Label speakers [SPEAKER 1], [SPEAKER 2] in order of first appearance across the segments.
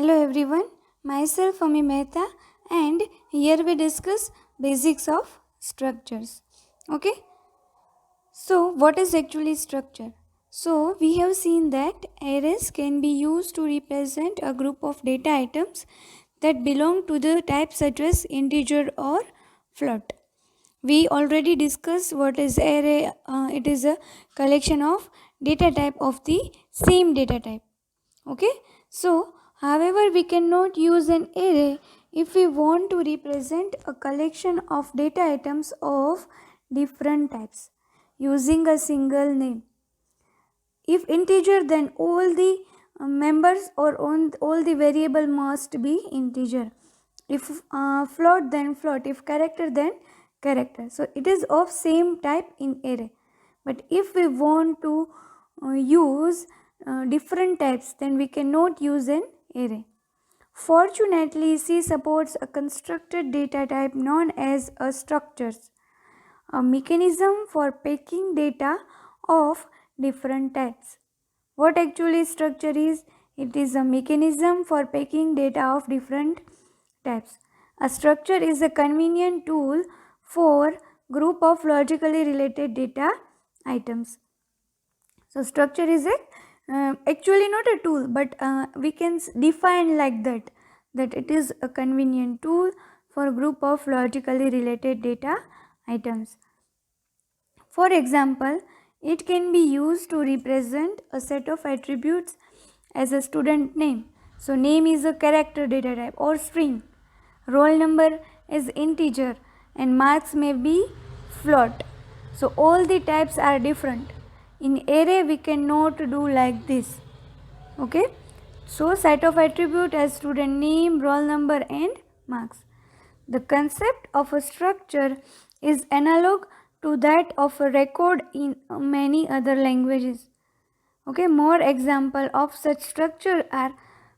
[SPEAKER 1] Hello everyone, myself Ami Mehta and here we discuss basics of structures. Okay, so what is actually structure? So we have seen that arrays can be used to represent a group of data items that belong to the type such as integer or float. We already discussed what is array. It is a collection of data type of the same data type. Okay, so however we cannot use an array if we want to represent a collection of data items of different types using a single name. If integer, then all the members or all the variable must be integer. If float, then float. If character, then character. So it is of same type in array. But if we want to use different types, then we cannot use an array. Fortunately, C supports a constructed data type known as a structures, a mechanism for packing data of different types. What actually structure is? It is a mechanism for packing data of different types. A structure is a convenient tool for group of logically related data items. So structure is a actually not a tool, but we can define like that it is a convenient tool for a group of logically related data items. For example, it can be used to represent a set of attributes as a student name. So name is a character data type or string. Roll number is integer and marks may be float. So all the types are different. In array we cannot do like this. Okay. So set of attribute as student name, roll number and marks. The concept of a structure is analog to that of a record in many other languages. Okay, more example of such structure are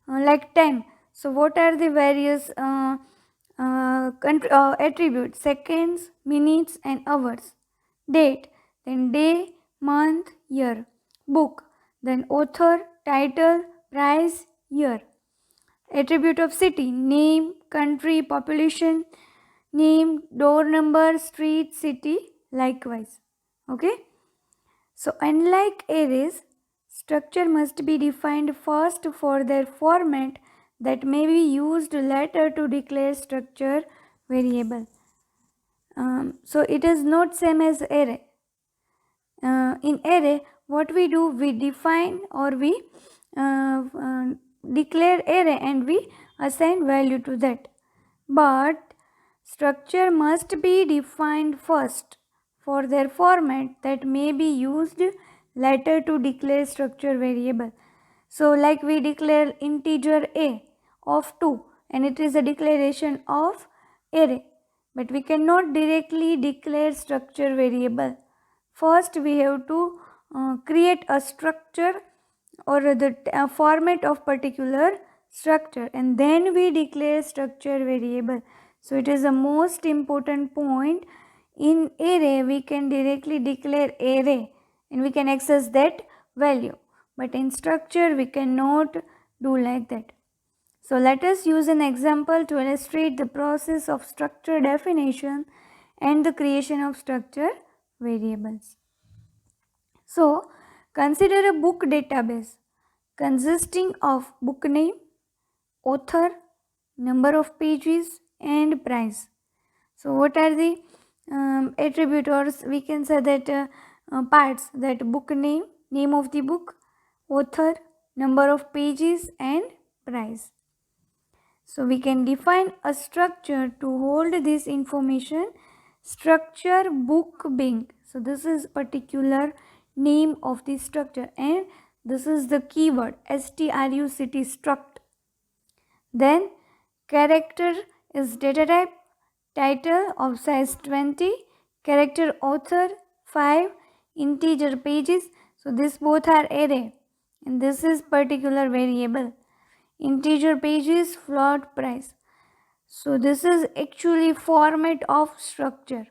[SPEAKER 1] like time. So what are the various attributes? Seconds, minutes and hours. Date, then day, month, year. Book, then author, title, price, year. Attribute of city, name, country, population, name, door number, street, city, likewise. Okay. So unlike arrays, structure must be defined first for their format that may be used later to declare structure variable. So it is not same as array. In array, what we do, we define or we declare array and we assign value to that. But structure must be defined first for their format that may be used later to declare structure variable. So like we declare integer a of 2 and it is a declaration of array, but we cannot directly declare structure variable. First we have to create a structure or the format of particular structure and then we declare structure variable. So it is the most important point. In array we can directly declare array and we can access that value, but in structure we cannot do like that. So let us use an example to illustrate the process of structure definition and the creation of structure variables. So consider a book database consisting of book name, author, number of pages and price. So what are the attributes? We can say that parts, that book name, name of the book, author, number of pages and price. So we can define a structure to hold this information. Structure book bank. So this is particular name of the structure and this is the keyword struct struct. Then character is data type, title of size 20, character author 5, integer pages. So this both are array and this is particular variable. Integer pages, float, price. So this is actually format of structure.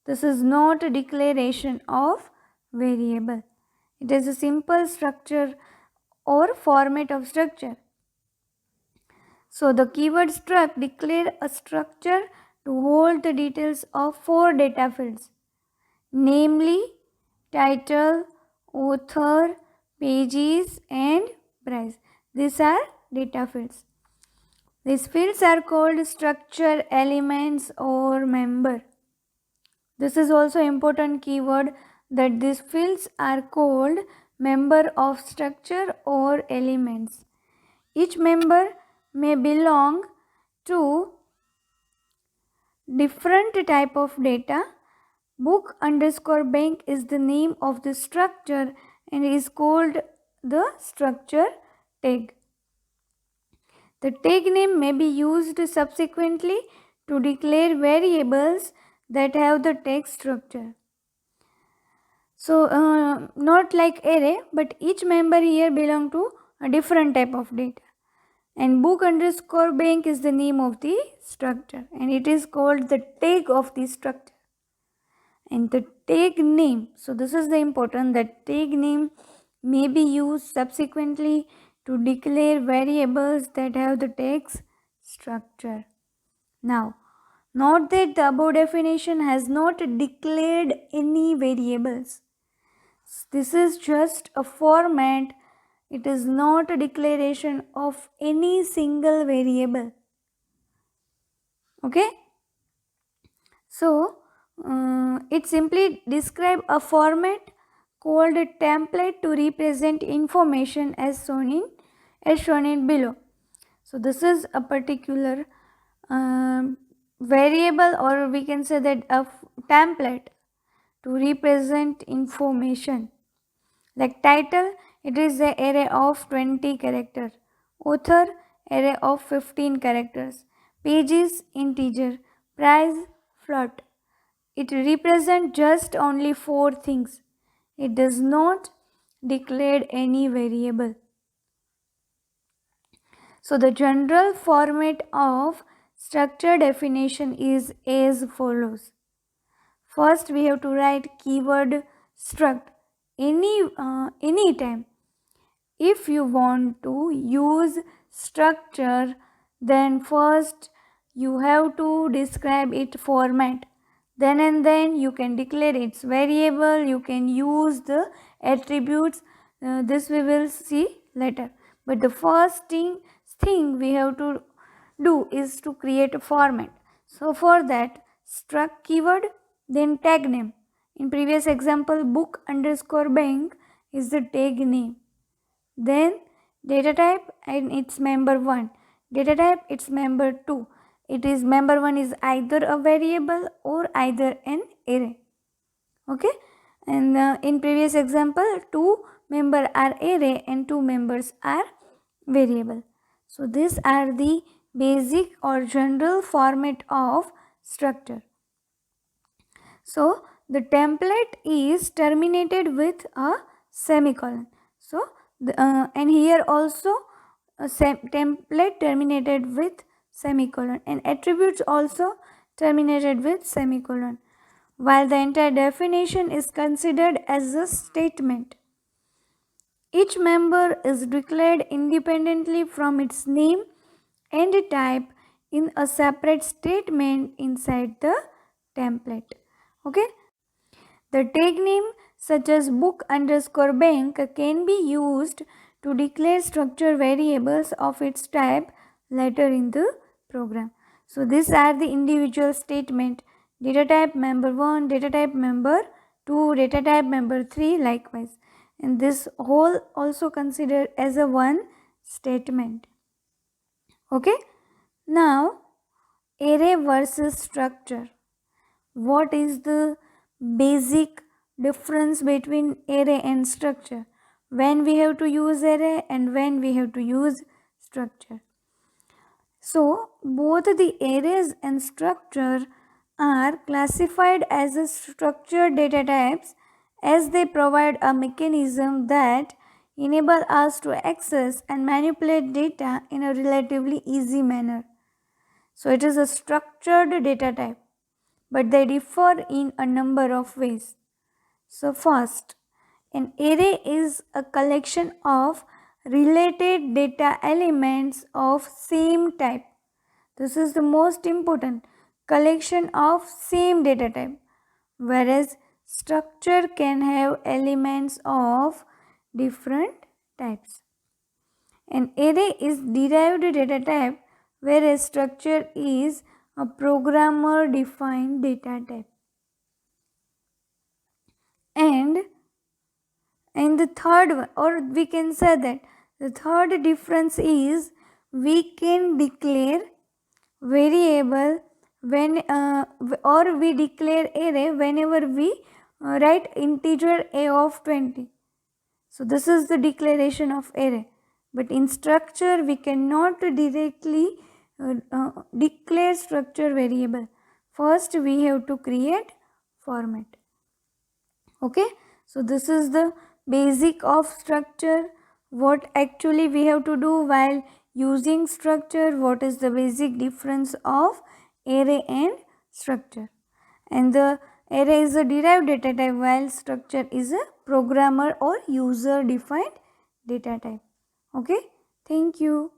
[SPEAKER 1] This is not a declaration of variable. It is a simple structure or format of structure. So the keyword struct declare a structure to hold the details of 4 data fields, namely title, author, pages and price. These are data fields. These fields are called structure, elements or member. This is also important keyword that these fields are called member of structure or elements. Each member may belong to different type of data. Book underscore bank is the name of the structure and is called the structure tag. The tag name may be used subsequently to declare variables that have the tag structure. So not like array, but each member here belong to a different type of data. And book underscore bank is the name of the structure and it is called the tag of the structure. And the tag name, so this is the important, that tag name may be used subsequently to declare variables that have the tags structure. Now, note that the above definition has not declared any variables. This is just a format. It is not a declaration of any single variable. Okay? So, it simply describes a format called a template to represent information as shown in below. So, this is a particular variable, or we can say that a template to represent information. Like title, it is the array of 20 characters. Author, array of 15 characters. Pages, integer. Price, float. It represents just only 4 things. It does not declare any variable. So the general format of structure definition is as follows. First, we have to write keyword struct any time. If you want to use structure, then first you have to describe its format. Then and then you can declare its variable, you can use the attributes. This we will see later. But the first thing we have to do is to create a format. So for that, struct keyword, then tag name. In previous example, book underscore bank is the tag name. Then data type and its member 1. Data type its member 2. It is member 1 is either a variable or either an array. Okay. And in previous example, 2 member are array and 2 members are variable. So these are the basic or general format of structure. So the template is terminated with a semicolon. So and here also a template terminated with semicolon, and attributes also terminated with semicolon, while the entire definition is considered as a statement. Each member is declared independently from its name and type in a separate statement inside the template. Okay. The tag name such as book underscore bank can be used to declare structure variables of its type later in the program. So these are the individual statement: data type member 1, data type member 2, data type member 3 likewise. And this whole also considered as a one statement. Okay. Now array versus structure. What is the basic difference between array and structure? When we have to use array and when we have to use structure. So both the arrays and structure are classified as a structured data types, as they provide a mechanism that enable us to access and manipulate data in a relatively easy manner. So it is a structured data type, but they differ in a number of ways. So first, an array is a collection of related data elements of same type. This is the most important, collection of same data type, whereas structure can have elements of different types. An array is derived data type, whereas structure is a programmer defined data type. And the third one, or we can say that the third difference is we can declare variable when or we declare array whenever we write integer a of 20. So this is the declaration of array. But in structure we cannot directly declare structure variable. First we have to create format. Okay, so this is the basic of structure. What actually we have to do while using structure, what is the basic difference of array and structure. And the array is a derived data type while structure is a programmer or user defined data type. Okay, thank you.